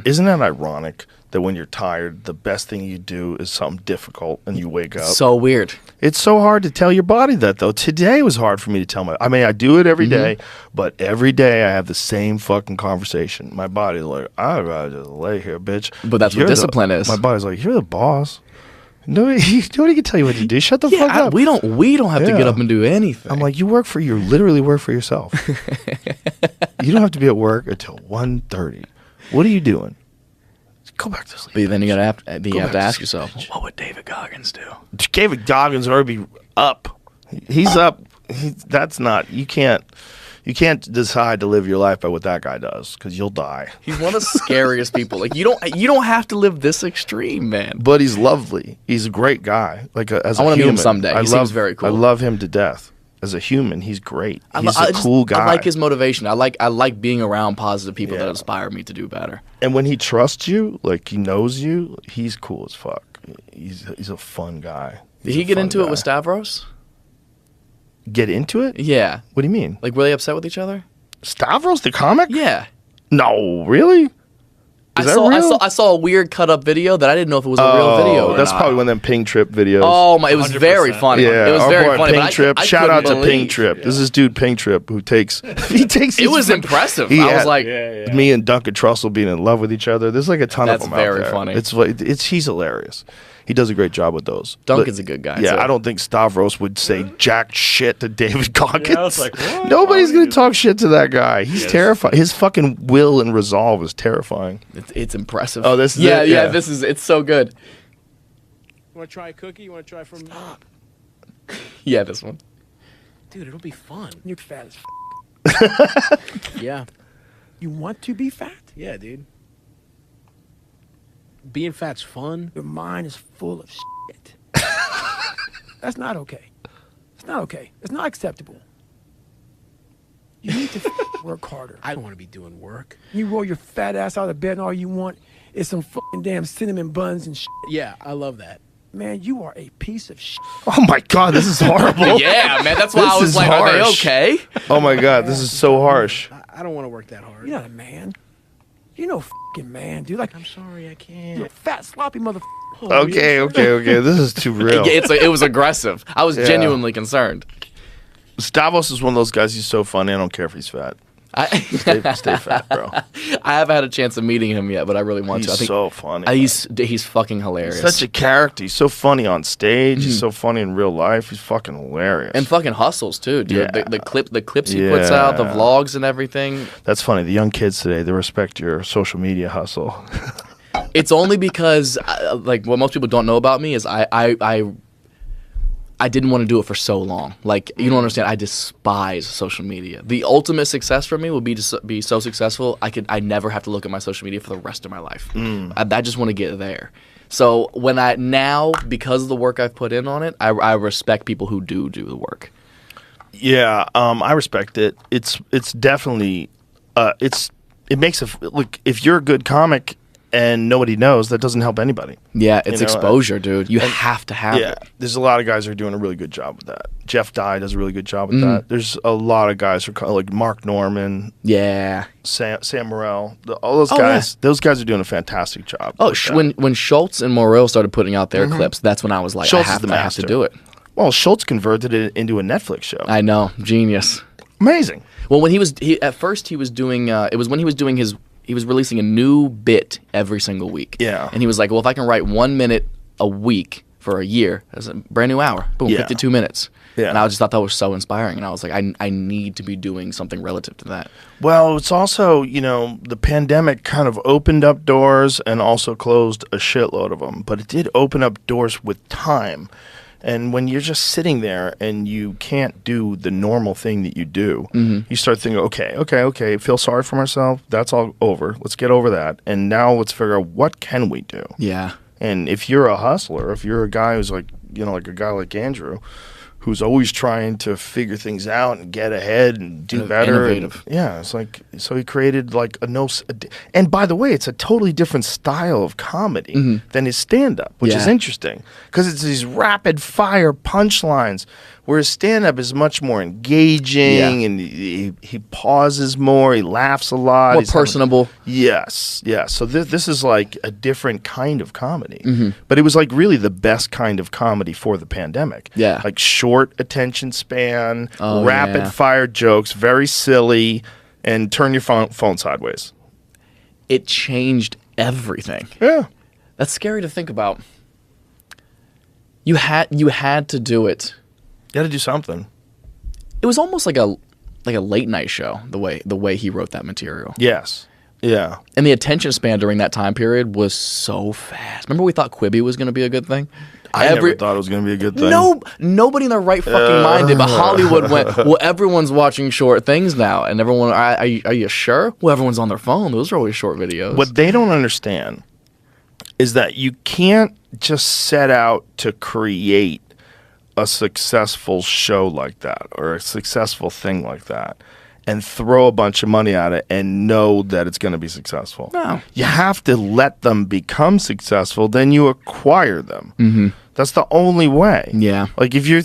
Isn't that ironic that when you're tired, the best thing you do is something difficult and you wake up? So weird. It's so hard to tell your body that, though. Today was hard for me to tell I do it every day, but every day I have the same fucking conversation. My body's like, I'd rather just lay here, bitch. But that's what discipline is. My body's like, you're the boss. Nobody can tell you what to do. Shut the fuck up. We don't have to get up and do anything. I'm like, you literally work for yourself. You don't have to be at work until 1:30. What are you doing? Go back to sleep. But then you have to ask yourself, what would David Goggins do? David Goggins already be up. He's up. You can't decide to live your life by what that guy does, because you'll die. He's one of the scariest people. Like you don't have to live this extreme, man. But he's lovely. He's a great guy. Like I want to meet him someday. He seems very cool. I love him to death. As a human, he's great. He's a cool guy. I like his motivation. I like being around positive people that inspire me to do better. And when he trusts you, like he knows you, he's cool as fuck. He's a fun guy. Did he get into it with Stavros? Get into it? Yeah. What do you mean? Like, were they upset with each other? Stavros, the comic? Yeah. No, really? Is that real? I saw a weird cut-up video that I didn't know if it was a real video. That's probably one of them Ping Trip videos. Oh my! It was 100%. Very funny. Yeah, it was very funny. Ping Trip. Shout out to Ping Trip. Yeah. This is dude Ping Trip who takes. It was impressive. I was like, me and Duncan Trussell being in love with each other. There's like a ton of them out there. That's very funny. He's hilarious. He does a great job with those. Duncan's a good guy. Yeah, too. I don't think Stavros would say jack shit to David Goggins. Yeah, I was like, what? Nobody's going to talk shit to that guy. He's terrifying. His fucking will and resolve is terrifying. It's impressive. Oh, this is it? Yeah, it's so good. You want to try a cookie? You want to try from... Yeah, this one. Dude, it'll be fun. You're fat as f***. Yeah. You want to be fat? Yeah, dude. Being fat's fun. Your mind is full of shit. That's not okay. It's not okay. It's not acceptable. You need to work harder. I don't want to be doing work. You roll your fat ass out of bed and all you want is some fucking damn cinnamon buns and shit. Yeah, I love that. Man, you are a piece of shit. Oh my God, this is horrible. Yeah, man, that's why I was like, harsh. Are they okay? Oh my God, this is so harsh. I don't want to work that hard. You're not a man. You're no fucking man, dude. Like, I'm sorry, I can't. You're a fat, sloppy motherfucker. Okay. This is too real. It was aggressive. I was genuinely concerned. Stavros is one of those guys. He's so funny. I don't care if he's fat. Stay fat, bro. I haven't had a chance of meeting him yet, but I really want to. I think so funny. He's fucking hilarious. He's such a character. He's so funny on stage. He's so funny in real life. He's fucking hilarious. And fucking hustles too, dude. Yeah. The clips he puts out, the vlogs and everything. That's funny. The young kids today, they respect your social media hustle. It's only because, like, what most people don't know about me is I didn't want to do it for so long. Like, you don't understand. I despise social media. The ultimate success for me would be to be so successful I never have to look at my social media for the rest of my life. I just want to get there. So because of the work I've put in on it, I respect people who do the work. Yeah, I respect it. It's definitely it makes look, if you're a good comic and nobody knows, that doesn't help anybody. Yeah, it's exposure, dude. You have to have it. There's a lot of guys who are doing a really good job with that. Jeff Dye does a really good job with that. There's a lot of guys who are like Mark Norman. Yeah. Sam Morril. All those guys. Yeah. Those guys are doing a fantastic job. Oh, when Schultz and Morril started putting out their clips, that's when I was like, I have to do it. Well, Schultz converted it into a Netflix show. I know. Genius. Amazing. Well, when he was doing he was releasing a new bit every single week. Yeah. And he was like, well, if I can write 1 minute a week for a year, that's a brand new hour. Boom, 52 minutes. Yeah. And I just thought that was so inspiring. And I was like, I need to be doing something relative to that. Well, it's also, the pandemic kind of opened up doors and also closed a shitload of them. But it did open up doors with time. And when you're just sitting there and you can't do the normal thing that you do, you start thinking, okay, feel sorry for myself. That's all over. Let's get over that. And now let's figure out, what can we do? Yeah. And if you're a hustler, if you're a guy who's like, like a guy like Andrew, who's always trying to figure things out and get ahead and do better. Innovative. It's like, so he created like and by the way, it's a totally different style of comedy than his stand-up, which is interesting because it's these rapid fire punchlines Whereas stand-up is much more engaging, Yeah. and he pauses more, he laughs a lot. More he's having- personable. Yes, yeah. So this is like a different kind of comedy. Mm-hmm. But it was like really the best kind of comedy for the pandemic. Yeah. Like short attention span, Oh, rapid yeah. fire jokes, very silly, and turn your phone sideways. It changed everything. Yeah. That's scary to think about. You had to do it. You got to do something. It was almost like a late night show, the way he wrote that material. Yes. Yeah. And the attention span during that time period was so fast. Remember we thought Quibi was going to be a good thing? I never thought it was going to be a good thing. Nobody in their right fucking mind did, but Hollywood went, well, everyone's watching short things now. And everyone, are you sure? Well, everyone's on their phone. Those are always short videos. What they don't understand is that you can't just set out to create a successful show like that or a successful thing like that and throw a bunch of money at it and know that it's going to be successful. No. You have to let them become successful, then you acquire them. Mm-hmm. That's the only way. Yeah. Like if you're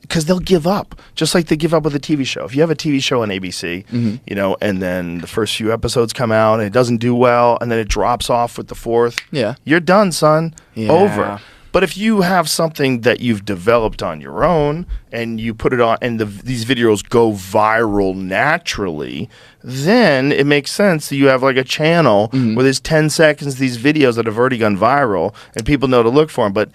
because they'll give up, just like they give up with a TV show. If you have a TV show on ABC, you know, and then the first few episodes come out and it doesn't do well, and then it drops off with the fourth, Yeah. you're done, son. Yeah. Over. But if you have something that you've developed on your own and you put it on, and these videos go viral naturally, then it makes sense that you have like a channel where there's 10 seconds of these videos that have already gone viral and people know to look for them. But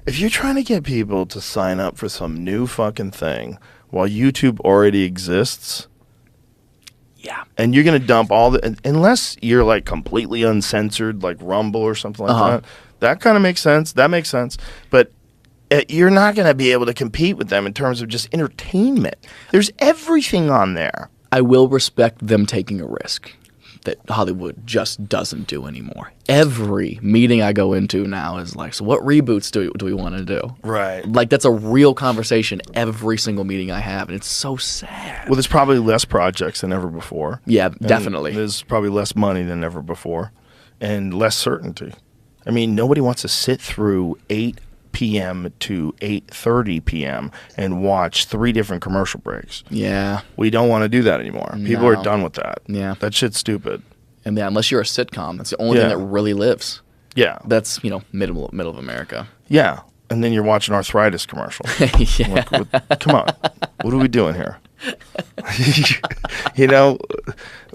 if you're trying to get people to sign up for some new fucking thing while YouTube already exists, Yeah. and you're going to dump all the, unless you're like completely uncensored, like Rumble or something like that, that kind of makes sense. That makes sense. But you're not going to be able to compete with them in terms of just entertainment. There's everything on there. I will respect them taking a risk that Hollywood just doesn't do anymore. Every meeting I go into now is like, so what reboots do we want to do? Right. Like, that's a real conversation every single meeting I have, and it's so sad. Well, there's probably less projects than ever before. Yeah, And definitely. There's probably less money than ever before and less certainty. I mean, nobody wants to sit through 8 p.m. to 8:30 p.m. and watch 3 different commercial breaks. Yeah. We don't want to do that anymore. People No. are done with that. Yeah. That shit's stupid. And yeah, unless you're a sitcom, that's the only thing Yeah. that really lives. Yeah. That's, middle of America. Yeah. And then you're watching arthritis commercials. Yeah. Come on. What are we doing here? You know,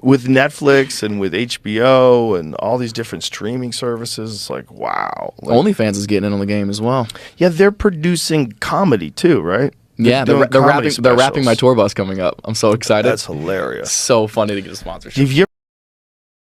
with Netflix and with HBO and all these different streaming services, it's like, wow. Like, OnlyFans is getting in on the game as well. yeah, they're producing comedy too, right? Yeah, doing they're comedy wrapping my specials. tour bus coming up. I'm so excited. That's hilarious. so funny to get a sponsorship. Have you